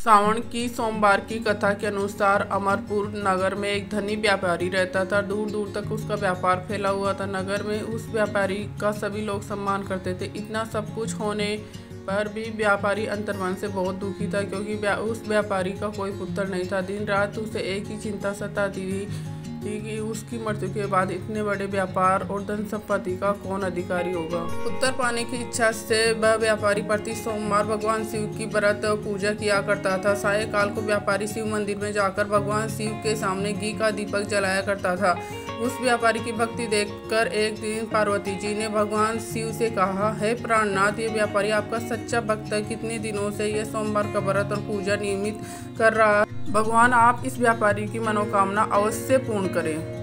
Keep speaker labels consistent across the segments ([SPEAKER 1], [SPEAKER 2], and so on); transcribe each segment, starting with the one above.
[SPEAKER 1] सावन की सोमवार की कथा के अनुसार अमरपुर नगर में एक धनी व्यापारी रहता था। दूर दूर तक उसका व्यापार फैला हुआ था। नगर में उस व्यापारी का सभी लोग सम्मान करते थे। इतना सब कुछ होने पर भी व्यापारी अंतर्मन से बहुत दुखी था, क्योंकि उस व्यापारी का कोई पुत्र नहीं था। दिन रात उसे एक ही चिंता सताती थी कि उसकी मृत्यु के बाद इतने बड़े व्यापार और धन संपत्ति का कौन अधिकारी होगा। उत्तर पाने की इच्छा से वह व्यापारी प्रति सोमवार भगवान शिव की व्रत पूजा किया करता था। सायंकाल को व्यापारी शिव मंदिर में जाकर भगवान शिव के सामने घी का दीपक जलाया करता था। उस व्यापारी की भक्ति देखकर एक दिन पार्वती जी ने भगवान शिव से कहा, हे प्राणनाथ, ये व्यापारी आपका सच्चा भक्त है। कितने दिनों से ये सोमवार का व्रत और पूजा नियमित कर रहा है। भगवान आप इस व्यापारी की मनोकामना अवश्य पूर्ण करें।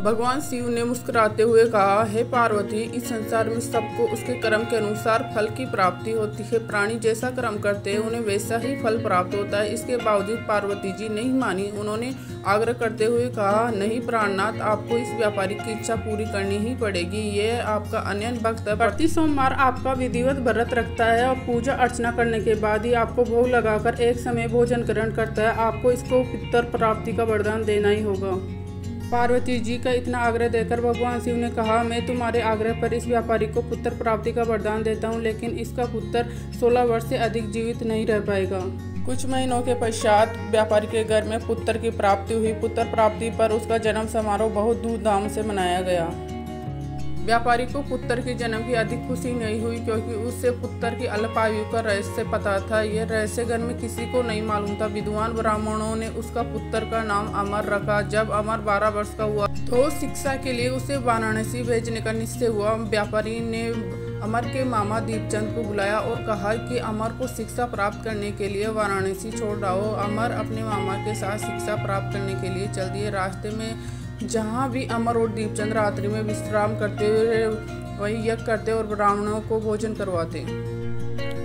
[SPEAKER 1] भगवान शिव ने मुस्कुराते हुए कहा, हे पार्वती, इस संसार में सबको उसके कर्म के अनुसार फल की प्राप्ति होती है। प्राणी जैसा कर्म करते हैं उन्हें वैसा ही फल प्राप्त होता है। इसके बावजूद पार्वती जी नहीं मानी। उन्होंने आग्रह करते हुए कहा, नहीं प्राणनाथ, आपको इस व्यापारी की इच्छा पूरी करनी ही पड़ेगी। ये आपका अनन्य भक्त है। प्रति सोमवार आपका विधिवत व्रत रखता है और पूजा अर्चना करने के बाद ही आपको भोग लगाकर एक समय भोजन ग्रहण करता है। आपको इसको पितर प्राप्ति का वरदान देना ही होगा। पार्वती जी का इतना आग्रह देकर भगवान शिव ने कहा, मैं तुम्हारे आग्रह पर इस व्यापारी को पुत्र प्राप्ति का वरदान देता हूँ, लेकिन इसका पुत्र 16 वर्ष से अधिक जीवित नहीं रह पाएगा। कुछ महीनों के पश्चात व्यापारी के घर में पुत्र की प्राप्ति हुई। पुत्र प्राप्ति पर उसका जन्म समारोह बहुत धूमधाम से मनाया गया। व्यापारी को पुत्र के जन्म की अधिक खुशी नहीं हुई, क्योंकि उससे पुत्र की अल्प आयु का रहस्य पता था। यह रहस्य घर में किसी को नहीं मालूम था। विद्वान ब्राह्मणों ने उसका पुत्र का नाम अमर रखा। जब अमर 12 वर्ष का हुआ तो शिक्षा के लिए उसे वाराणसी भेजने का निश्चय हुआ। व्यापारी ने अमर के मामा दीपचंद को बुलाया और कहा कि अमर को शिक्षा प्राप्त करने के लिए वाराणसी छोड़ आओ। अमर अपने मामा के साथ शिक्षा प्राप्त करने के लिए चल दिए। रास्ते में जहाँ भी अमर और दीपचंद रात्रि में विश्राम करते हुए वही यज्ञ करते और ब्राह्मणों को भोजन करवाते।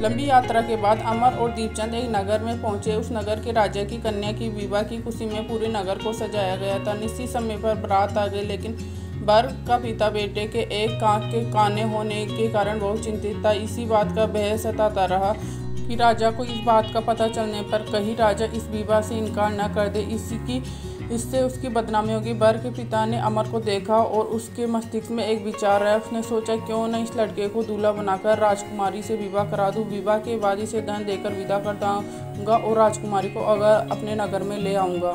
[SPEAKER 1] लंबी यात्रा के बाद अमर और दीपचंद एक नगर में पहुंचे। उस नगर के राजा की कन्या की विवाह की खुशी में पूरे नगर को सजाया गया था। निश्चित समय पर बारात आ गई, लेकिन वर का पिता बेटे के एक कान के काने होने के कारण बहुत चिंतित था। इसी बात का भय सताता रहा कि राजा को इस बात का पता चलने पर कहीं राजा इस विवाह से इनकार न कर दे। इससे उसकी बदनामी होगी। वर के पिता ने अमर को देखा और उसके मस्तिष्क में एक विचार आया। उसने सोचा, क्यों न इस लड़के को दूल्हा बनाकर राजकुमारी से विवाह करा दूं। विवाह के बाद इसे धन देकर विदा कर दूंगा और राजकुमारी को अगर अपने नगर में ले आऊँगा।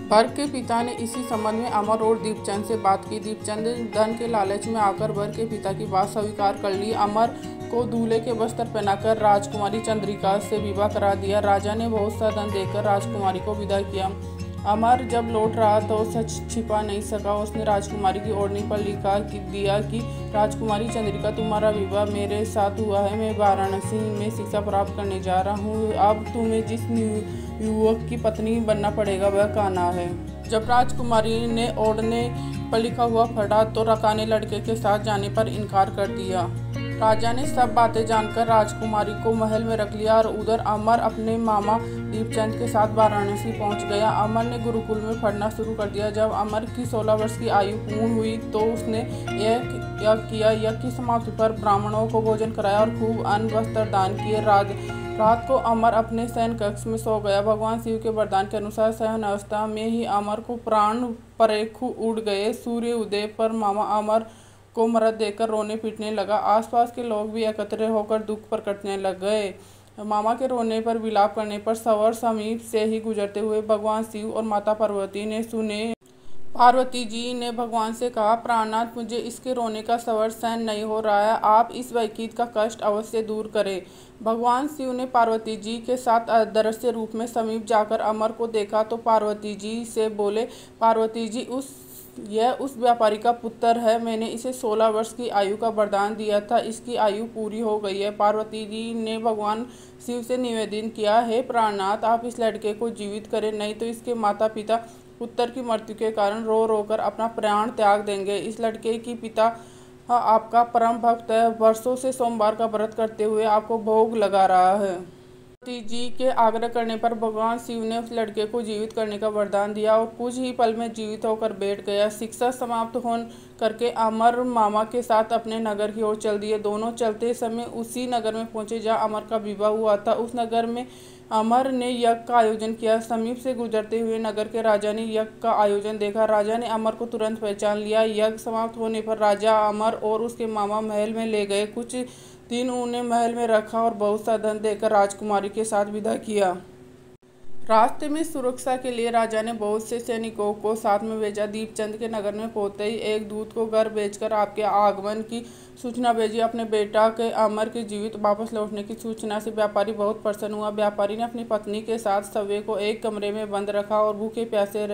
[SPEAKER 1] वर के पिता ने इसी संबंध में अमर और दीपचंद से बात की। दीपचंद धन के लालच में आकर वर के पिता की बात स्वीकार कर ली। अमर को दूल्हे के वस्त्र पहनाकर राजकुमारी चंद्रिका से विवाह करा दिया। राजा ने बहुत सा धन देकर राजकुमारी को विदा किया। अमर जब लौट रहा तो सच छिपा नहीं सका। उसने राजकुमारी की ओढ़नी पर लिखा दिया कि राजकुमारी चंद्रिका, तुम्हारा विवाह मेरे साथ हुआ है। मैं वाराणसी में शिक्षा प्राप्त करने जा रहा हूँ। अब तुम्हें जिस युवक की पत्नी बनना पड़ेगा वह कान्हा है। जब राजकुमारी ने ओढ़ने पर लिखा हुआ पढ़ा तो रका ने लड़के के साथ जाने पर इनकार कर दिया। राजा ने सब बातें जानकर राजकुमारी को महल में रख लिया और उधर अमर अपने मामा दीपचंद के साथ वाराणसी पहुंच गया। अमर ने गुरुकुल में पढ़ना शुरू कर दिया। जब अमर की 16 वर्ष की आयु पूर्ण हुई तो उसने यज्ञ किया। यज्ञ की समाप्ति पर ब्राह्मणों को भोजन कराया और खूब अन्न वस्त्र दान किए। रात को अमर अपने शयन कक्ष में सो गया। भगवान शिव के वरदान के अनुसार शयन अवस्था में ही अमर को प्राण परेखु उड़ गए। सूर्य उदय पर मामा अमर को मृत देखकर रोने पीटने लगा। आसपास के लोग भी एकत्र होकर दुख प्रकटने लग गए। मामा के रोने पर विलाप करने पर सवर समीप से ही गुजरते हुए भगवान शिव और माता पार्वती ने सुने। पार्वती जी ने भगवान से कहा, प्राणनाथ, मुझे इसके रोने का सवर सहन नहीं हो रहा है। आप इस वैकित का कष्ट अवश्य दूर करें। भगवान शिव ने पार्वती जी के साथ अदृश्य रूप में समीप जाकर अमर को देखा तो पार्वती जी से बोले, पार्वती जी, यह उस व्यापारी का पुत्र है। मैंने इसे 16 वर्ष की आयु का वरदान दिया था। इसकी आयु पूरी हो गई है। पार्वती जी ने भगवान शिव से निवेदन किया, हे प्राणनाथ, आप इस लड़के को जीवित करें, नहीं तो इसके माता पिता पुत्र की मृत्यु के कारण रो रो कर अपना प्राण त्याग देंगे। इस लड़के की पिता आपका परम भक्त है। वर्षों से सोमवार का व्रत करते हुए आपको भोग लगा रहा है। जी के आग्रह करने पर भगवान शिव ने उस लड़के को जीवित करने का वरदान दिया और कुछ ही पल में जीवित होकर बैठ गया। शिक्षा समाप्त हो करके अमर मामा के साथ अपने नगर की ओर चल दिए। दोनों चलते समय उसी नगर में पहुंचे जहां अमर का विवाह हुआ था। उस नगर में अमर ने यज्ञ का आयोजन किया। समीप से गुजरते हुए नगर के राजा ने यज्ञ का आयोजन देखा। राजा ने अमर को तुरंत पहचान लिया। यज्ञ समाप्त होने पर राजा अमर और उसके मामा महल में ले गए। कुछ दिन उन्हें महल में रखा और बहुत सा धन देकर राजकुमारी के साथ विदा किया। रास्ते में सुरक्षा के लिए राजा ने बहुत से सैनिकों को साथ में भेजा। दीपचंद के नगर में पहुंचते ही एक दूत को घर भेजकर आपके आगमन की सूचना भेजी। अपने बेटा के अमर के जीवित वापस लौटने की सूचना से व्यापारी बहुत प्रसन्न हुआ। व्यापारी ने अपनी पत्नी के साथ सवे को एक कमरे में बंद रखा और भूखे प्यासे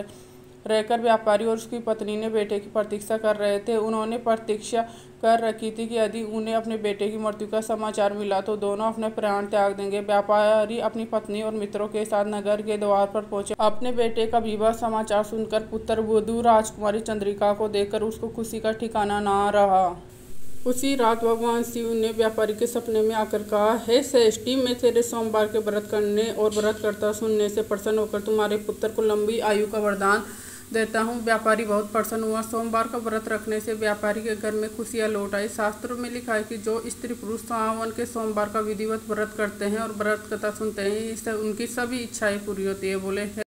[SPEAKER 1] रहकर व्यापारी और उसकी पत्नी ने बेटे की प्रतीक्षा कर रहे थे। उन्होंने प्रतीक्षा कर रखी थी कि यदि उन्हें अपने बेटे की मृत्यु का समाचार मिला तो दोनों अपने प्राण त्याग देंगे। व्यापारी अपनी पत्नी और मित्रों के साथ नगर के द्वार पर पहुंचे। अपने बेटे का विवाह समाचार सुनकर पुत्र वधू राजकुमारी चंद्रिका को देखकर उसको खुशी का ठिकाना ना रहा। उसी रात भगवान शिव ने व्यापारी के सपने में आकर कहा, हे श्रेष्ठी, मैं तेरे सोमवार के व्रत करने और व्रत करता सुनने से प्रसन्न होकर तुम्हारे पुत्र को लंबी आयु का वरदान देता हूँ। व्यापारी बहुत प्रसन्न हुआ। सोमवार का व्रत रखने से व्यापारी के घर में खुशियाँ लौट आई। शास्त्रों में लिखा है कि जो स्त्री पुरुष सावन के सोमवार का विधिवत व्रत करते हैं और व्रत कथा सुनते हैं, इससे उनकी सभी इच्छाएं पूरी होती है। बोले